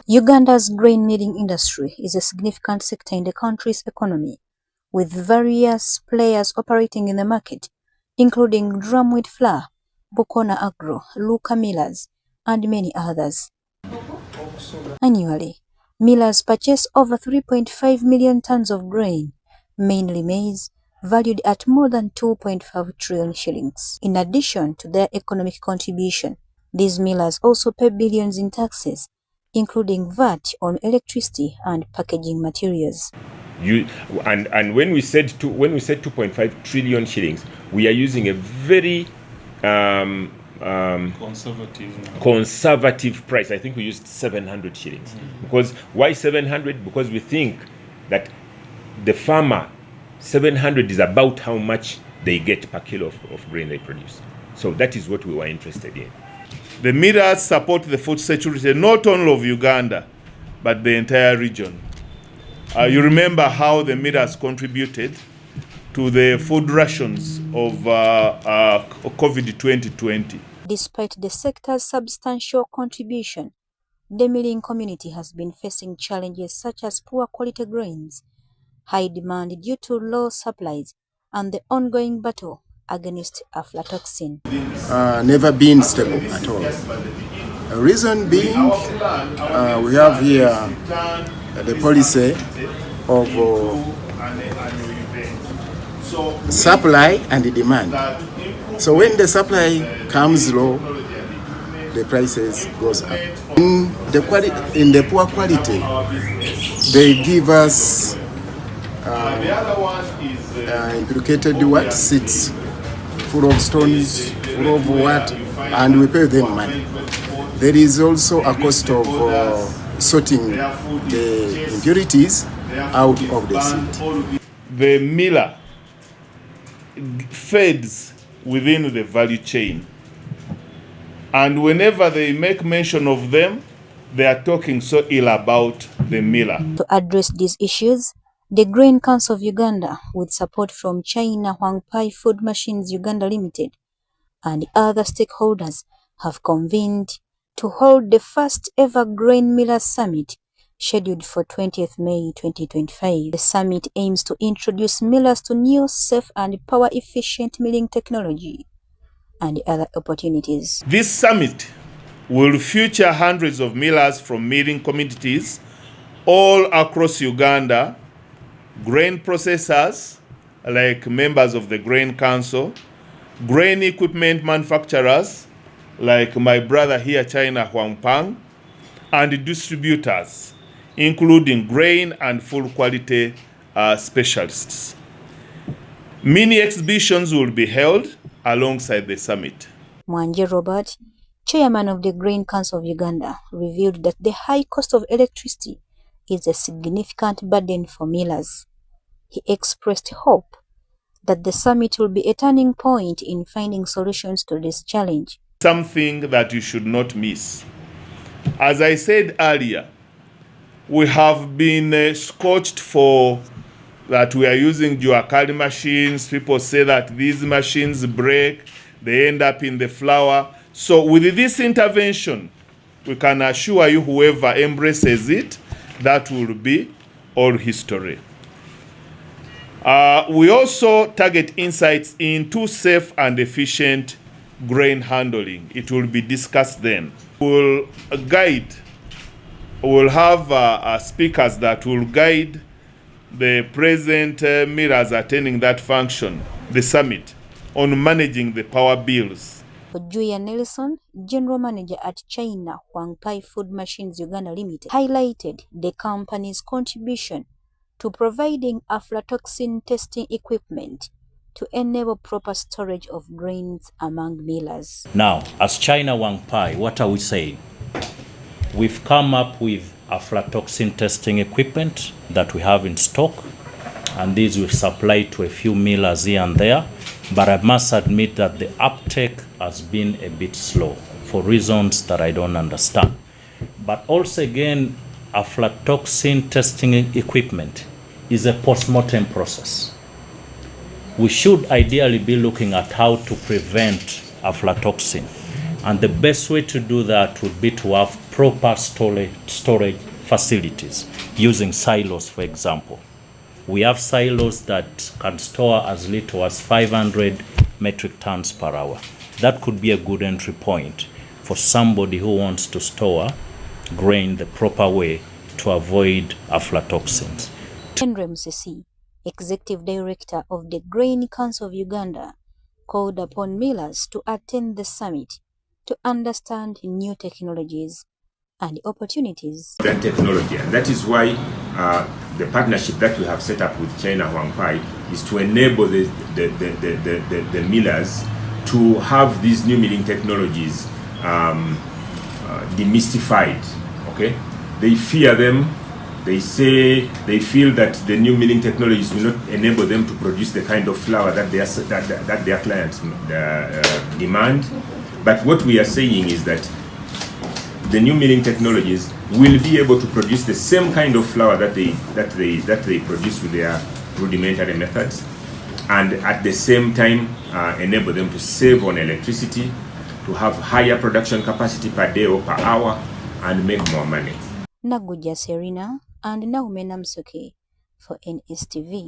Uganda's grain milling industry is a significant sector in the country's economy, with various players operating in the market, including Drumwheat Flour, Bokona Agro, Luka Millers, and many others. Annually, millers purchase over 3.5 million tons of grain, mainly maize, valued at more than 2.5 trillion shillings. In addition to their economic contribution, these millers also pay billions in taxes, including VAT on electricity and packaging materials. And when we said 2.5 trillion shillings, we are using a very conservative price. I think we used 700 shillings. Because why 700? Because we think that the farmer, 700 is about how much they get per kilo of grain they produce. So that is what we were interested in. The millers support the food security not only of Uganda, but the entire region. You remember how the millers contributed to the food rations of COVID 2020. Despite the sector's substantial contribution, the milling community has been facing challenges such as poor quality grains, high demand due to low supplies, and the ongoing battle against aflatoxin. Never been stable at all. The reason being, we have here the policy of supply and demand. So when the supply comes low, the prices goes up. In the poor quality, they give us implicated seeds full of stones, full of and we pay them money. There is also a cost of sorting the impurities out of the seed. The miller feeds within the value chain, and whenever they make mention of them, they are talking so ill about the miller. To address these issues, the Grain Council of Uganda, with support from China Huangpai Food Machines Uganda Limited and other stakeholders, have convened to hold the first ever Grain Millers Summit, scheduled for 20th May 2025. The summit aims to introduce millers to new, safe and power-efficient milling technology and other opportunities. This summit will feature hundreds of millers from milling communities all across Uganda, grain processors like members of the Grain Council, grain equipment manufacturers like my brother here, China Huangpai, and distributors, including grain and full quality specialists. Many exhibitions will be held alongside the summit. Mwanje Robert, chairman of the Grain Council of Uganda, revealed that the high cost of electricity is a significant burden for millers. He expressed hope that the summit will be a turning point in finding solutions to this challenge. Something that you should not miss. As I said earlier, we have been scorched for that we are using dual-carry machines. People say that these machines break, they end up in the flour. So with this intervention, we can assure you whoever embraces it, that will be all history. We also target insights into safe and efficient grain handling. It will be discussed then. We'll have speakers that will guide the present millers attending that function, the summit, on managing the power bills. Julia Nelson, General Manager at China Huangpai Food Machines Uganda Limited, highlighted the company's contribution to providing aflatoxin testing equipment to enable proper storage of grains among millers. Now, as China Huangpai, what are we saying? We've come up with aflatoxin testing equipment that we have in stock, and these we've supplied to a few millers here and there, but I must admit that the uptake has been a bit slow for reasons that I don't understand. But also again, aflatoxin testing equipment is a post-mortem process. We should ideally be looking at how to prevent aflatoxin, and the best way to do that would be to have proper storage facilities using silos, for example. We have silos that can store as little as 500 metric tons per hour. That could be a good entry point for somebody who wants to store grain the proper way to avoid aflatoxins. Henry Musisi, Executive Director of the Grain Council of Uganda, called upon millers to attend the summit to understand new technologies and opportunities. That technology, and that is why the partnership that we have set up with China Huangpai is to enable the millers to have these new milling technologies demystified. Okay, they fear them. They say they feel that the new milling technologies will not enable them to produce the kind of flour that their clients demand. But what we are saying is that the new milling technologies will be able to produce the same kind of flour that they produce with their rudimentary methods, and at the same time enable them to save on electricity, to have higher production capacity per day or per hour, and make more money. Naguja Serena and Naumena Msoke for NSTV.